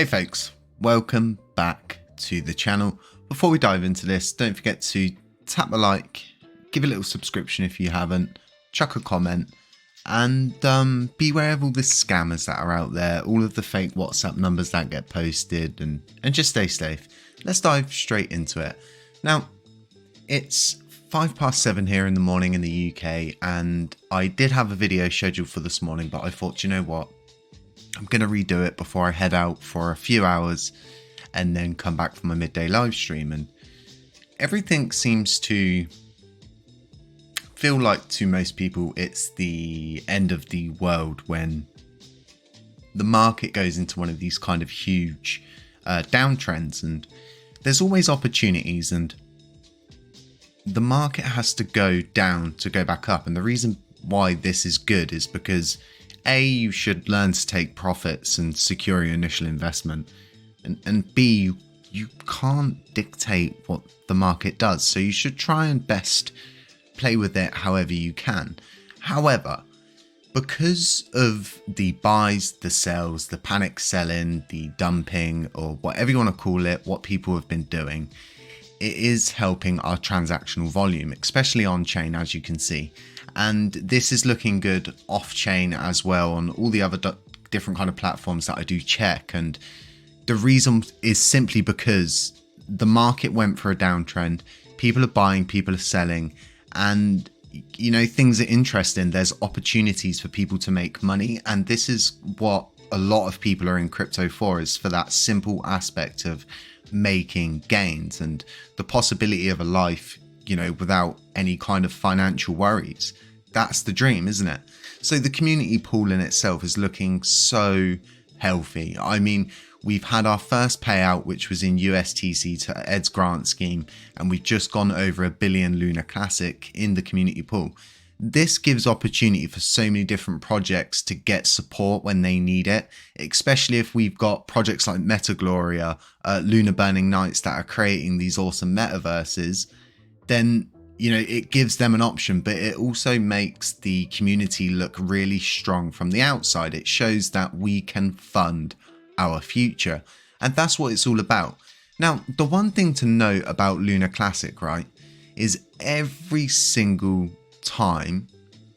Hey folks, welcome back to the channel. Before we dive into this, don't forget to tap the like, give a little subscription if you haven't, chuck a comment, and beware of all the scammers that are out there, all of the fake WhatsApp numbers that get posted, and just stay safe. Let's dive straight into it. Now, it's 7:05 here in the morning in the UK, and I did have a video scheduled for this morning, but I thought, you know what? I'm going to redo it before I head out for a few hours and then come back for my midday live stream. And everything seems to feel like, to most people, it's the end of the world when the market goes into one of these kind of huge downtrends. And there's always opportunities, and the market has to go down to go back up. And the reason why this is good is because A, you should learn to take profits and secure your initial investment. And B, you can't dictate what the market does. So you should try and best play with it however you can. However, because of the buys, the sells, the panic selling, the dumping, or whatever you want to call it, what people have been doing, it is helping our transactional volume, especially on chain, as you can see. And this is looking good off chain as well on all the other different kind of platforms that I do check. And the reason is simply because the market went for a downtrend. People are buying, people are selling, and you know, things are interesting. There's opportunities for people to make money, and this is what a lot of people are in crypto for, is for that simple aspect of making gains and the possibility of a life, you know, without any kind of financial worries. That's the dream, isn't it? So the community pool in itself is looking so healthy. I mean, we've had our first payout, which was in USTC to Ed's grant scheme, and we've just gone over 1 billion Lunar Classic in the community pool. This gives opportunity for so many different projects to get support when they need it, especially if we've got projects like Metagloria, Lunar Burning Nights that are creating these awesome metaverses. Then, you know, it gives them an option, but it also makes the community look really strong from the outside. It shows that we can fund our future, and that's what it's all about. Now, the one thing to note about Lunar Classic, right, is every single time,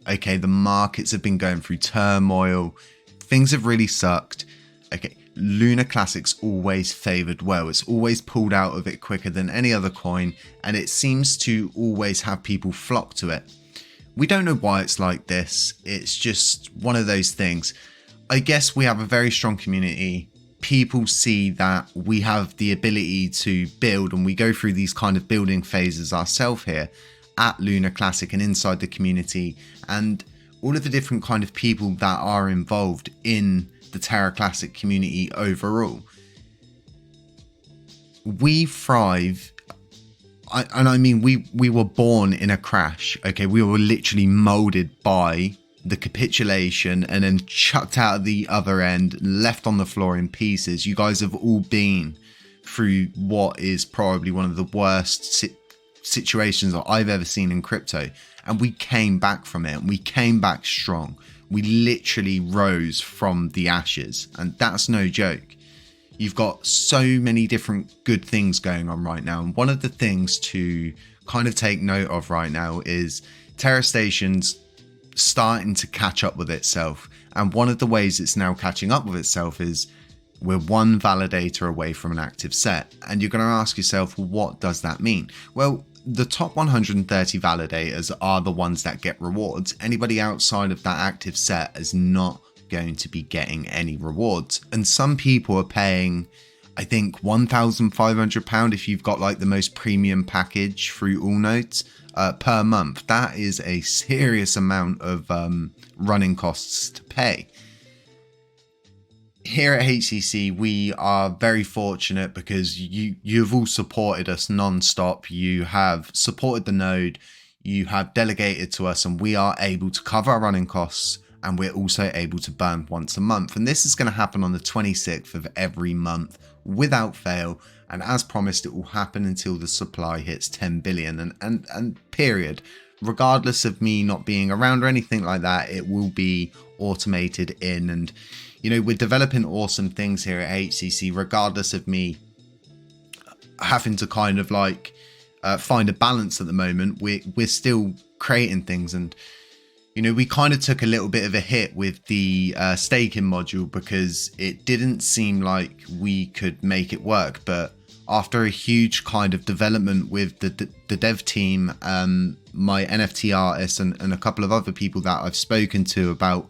okay, the markets have been going through turmoil, things have really sucked, okay, Lunar Classic's always favored well. It's always pulled out of it quicker than any other coin, and it seems to always have people flock to it. We don't know why it's like this. It's just one of those things. I guess we have a very strong community. People see that we have the ability to build, and we go through these kind of building phases ourselves here at Lunar Classic and inside the community, and all of the different kind of people that are involved in the Terra Classic community overall. We thrive, and I mean, we were born in a crash, okay? We were literally molded by the capitulation and then chucked out at the other end, left on the floor in pieces. You guys have all been through what is probably one of the worst situations that I've ever seen in crypto, and we came back from it, and we came back strong. We literally rose from the ashes, and that's no joke. You've got so many different good things going on right now, and one of the things to kind of take note of right now is Terra Station's starting to catch up with itself, and one of the ways it's now catching up with itself is we're one validator away from an active set. And you're going to ask yourself, well, what does that mean? Well, the top 130 validators are the ones that get rewards. Anybody outside of that active set is not going to be getting any rewards. And some people are paying, I think, £1,500 if you've got like the most premium package through All Nodes per month. That is a serious amount of running costs to pay. Here at HCC, we are very fortunate because you've all supported us non-stop. You have supported the node, you have delegated to us, and we are able to cover our running costs, and we're also able to burn once a month. And this is going to happen on the 26th of every month without fail. And as promised, it will happen until the supply hits 10 billion and period. regardless of me not being around or anything like that, it will be automated in. And, you know, we're developing awesome things here at HCC, regardless of me having to kind of like find a balance at the moment. We're still creating things. And, you know, we kind of took a little bit of a hit with the staking module because it didn't seem like we could make it work. But after a huge kind of development with the dev team, my NFT artists and a couple of other people that I've spoken to about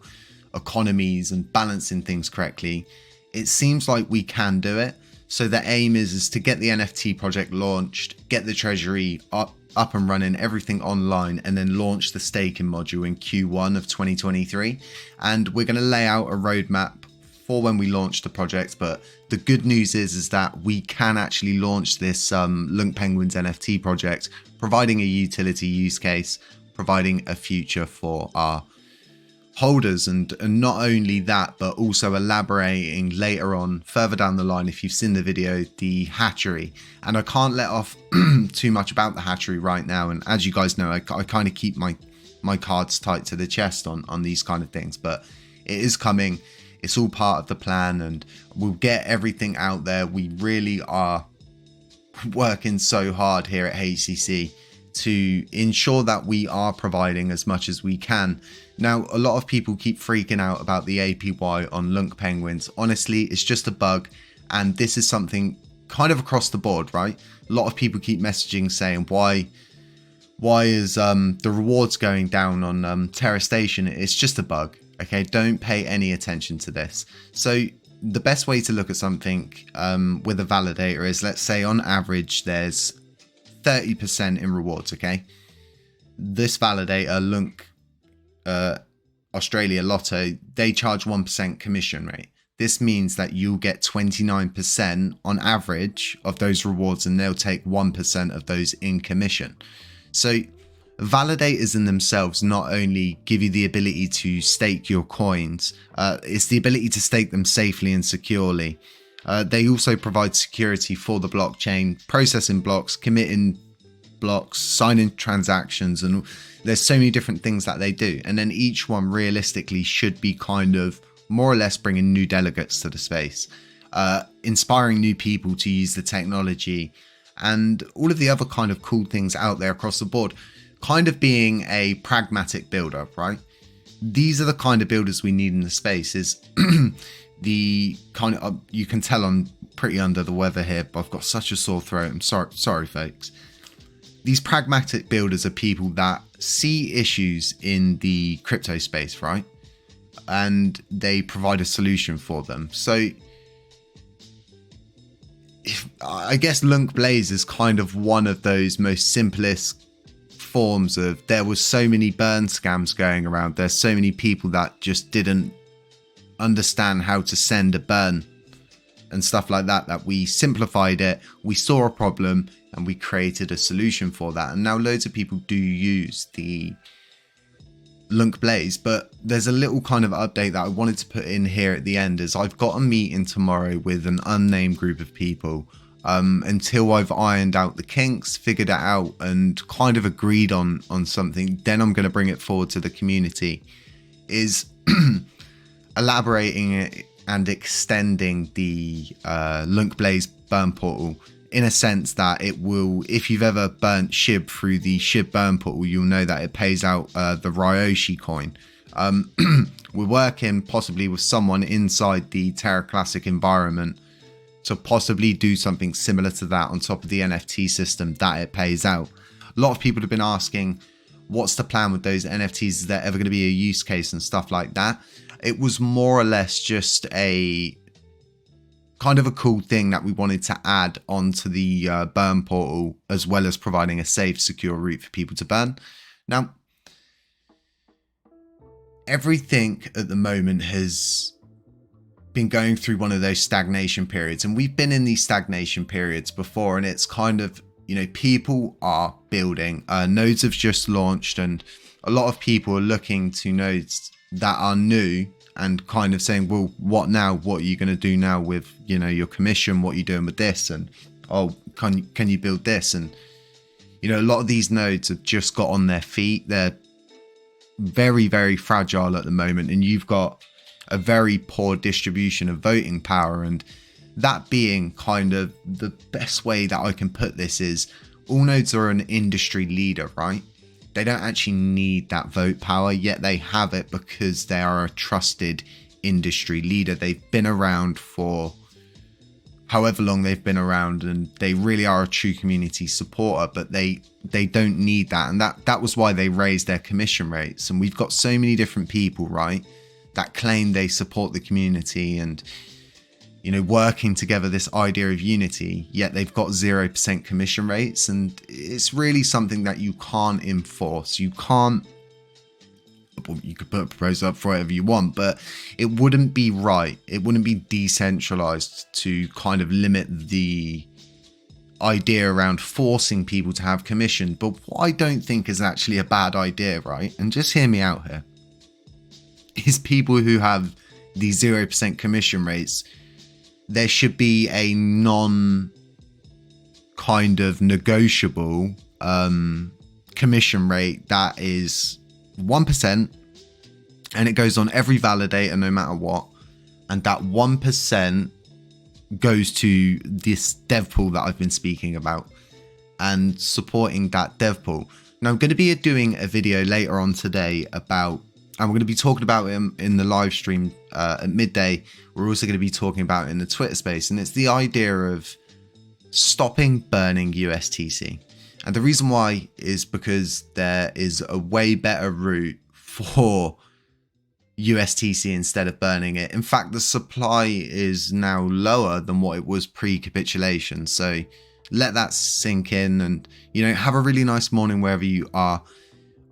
economies and balancing things correctly, it seems like we can do it. So the aim is to get the NFT project launched, get the treasury up and running, everything online, and then launch the staking module in Q1 of 2023. And we're going to lay out a roadmap for when we launch the project. But the good news is that we can actually launch this Lunc Penguins NFT project, providing a utility use case, providing a future for our holders. And not only that, but also elaborating later on further down the line, if you've seen the video, the hatchery. And I can't let off too much about the hatchery right now. And as you guys know, I kind of keep my cards tight to the chest on these kind of things, but it is coming. It's all part of the plan, and we'll get everything out there. We really are working so hard here at HCC to ensure that we are providing as much as we can. Now, a lot of people keep freaking out about the APY on Lunc Penguins. Honestly, it's just a bug, and this is something kind of across the board, right? A lot of people keep messaging saying, why is the rewards going down on Terra Station? It's just a bug. Okay, don't pay any attention to this. So the best way to look at something with a validator is, let's say on average there's 30% in rewards. Okay, this validator, Lunc Australia Lotto, they charge 1% commission rate. This means that you'll get 29% on average of those rewards, and they'll take 1% of those in commission. So validators in themselves not only give you the ability to stake your coins, it's the ability to stake them safely and securely. They also provide security for the blockchain, processing blocks, committing blocks, signing transactions, and there's so many different things that they do. And then each one realistically should be kind of more or less bringing new delegates to the space, inspiring new people to use the technology, and all of the other kind of cool things out there across the board. Kind of being a pragmatic builder, right? These are the kind of builders we need in the space. Is the kind of, you can tell I'm pretty under the weather here, but I've got such a sore throat. I'm sorry folks. These pragmatic builders are people that see issues in the crypto space, right? And they provide a solution for them. So I guess Lunc Blaze is kind of one of those most simplest forms of, there was so many burn scams going around. There's so many people that just didn't understand how to send a burn and stuff like that, that we simplified it. We saw a problem and we created a solution for that. And now loads of people do use the Lunc Blaze. But there's a little kind of update that I wanted to put in here at the end, is I've got a meeting tomorrow with an unnamed group of people. Until I've ironed out the kinks, figured it out, and kind of agreed on something, then I'm going to bring it forward to the community, is elaborating it and extending the Lunc Blaze burn portal, in a sense that it will, if you've ever burnt SHIB through the SHIB burn portal, you'll know that it pays out the Ryoshi coin. We're working possibly with someone inside the Terra Classic environment to possibly do something similar to that on top of the NFT system that it pays out. A lot of people have been asking, what's the plan with those NFTs? Is there ever going to be a use case and stuff like that? It was more or less just a kind of a cool thing that we wanted to add onto the burn portal, as well as providing a safe, secure route for people to burn. Now, everything at the moment has been going through one of those stagnation periods, and we've been in these stagnation periods before, and it's kind of, you know, people are building, nodes have just launched, and a lot of people are looking to nodes that are new and kind of saying, well, what now? What are you going to do now with, you know, your commission? What are you doing with this? And oh, can you build this? And You know, a lot of these nodes have just got on their feet. They're very, very fragile at the moment, and you've got a very poor distribution of voting power. And that being kind of the best way that I can put this is all nodes are an industry leader, right? They don't actually need that vote power, yet they have it because they are a trusted industry leader. They've been around for however long they've been around, and they really are a true community supporter, but they don't need that. And that was why they raised their commission rates. And we've got so many different people, right, that claim they support the community and, you know, working together, this idea of unity, yet they've got 0% commission rates. And it's really something that you can't enforce. You can't, well, you could put a proposal up for whatever you want, but it wouldn't be right. It wouldn't be decentralized to kind of limit the idea around forcing people to have commission. But what I don't think is actually a bad idea, right? And just hear me out here, is people who have these 0% commission rates, there should be a non kind of negotiable commission rate that is 1%, and it goes on every validator no matter what, and that 1% goes to this dev pool that I've been speaking about and supporting that dev pool. Now I'm going to be doing a video later on today about, and we're going to be talking about it in the live stream at midday. We're also going to be talking about it in the Twitter space, and it's the idea of stopping burning USTC. And the reason why is because there is a way better route for USTC instead of burning it. In fact, the supply is now lower than what it was pre-capitulation. So let that sink in, and, you know, have a really nice morning wherever you are.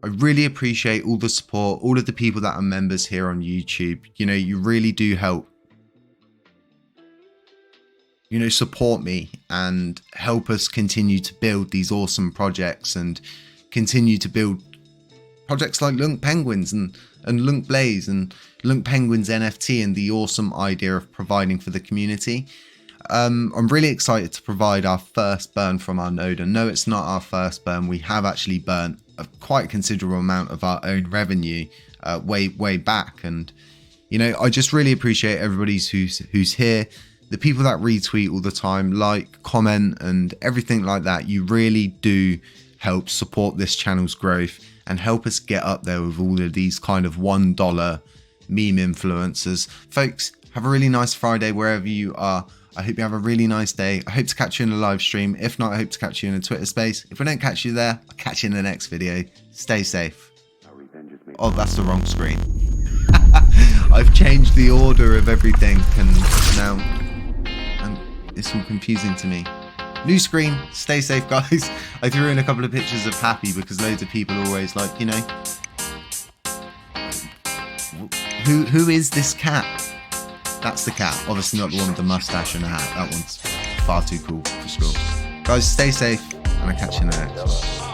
I really appreciate all the support, all of the people that are members here on YouTube. You know, you really do help, you know, support me and help us continue to build these awesome projects and continue to build projects like Lunc Penguins and Lunc Blaze and Lunc Penguins NFT, and the awesome idea of providing for the community. I'm really excited to provide our first burn from our node. And no, it's not our first burn. We have actually burnt a quite considerable amount of our own revenue way back. And, you know, I just really appreciate everybody who's here. The people that retweet all the time, like, comment, and everything like that. You really do help support this channel's growth and help us get up there with all of these kind of $1 meme influencers. Folks, have a really nice Friday wherever you are. I hope you have a really nice day. I hope to catch you in the live stream. If not, I hope to catch you in the Twitter space. If I don't catch you there, I'll catch you in the next video. Stay safe. Oh, that's the wrong screen. I've changed the order of everything, and now it's all confusing to me. New screen. Stay safe, guys. I threw in a couple of pictures of Happy because loads of people are always like, you know, who is this cat? That's the cat. Obviously not the one with the mustache and the hat. That one's far too cool for school. Guys, stay safe, and I'll catch you in the next one.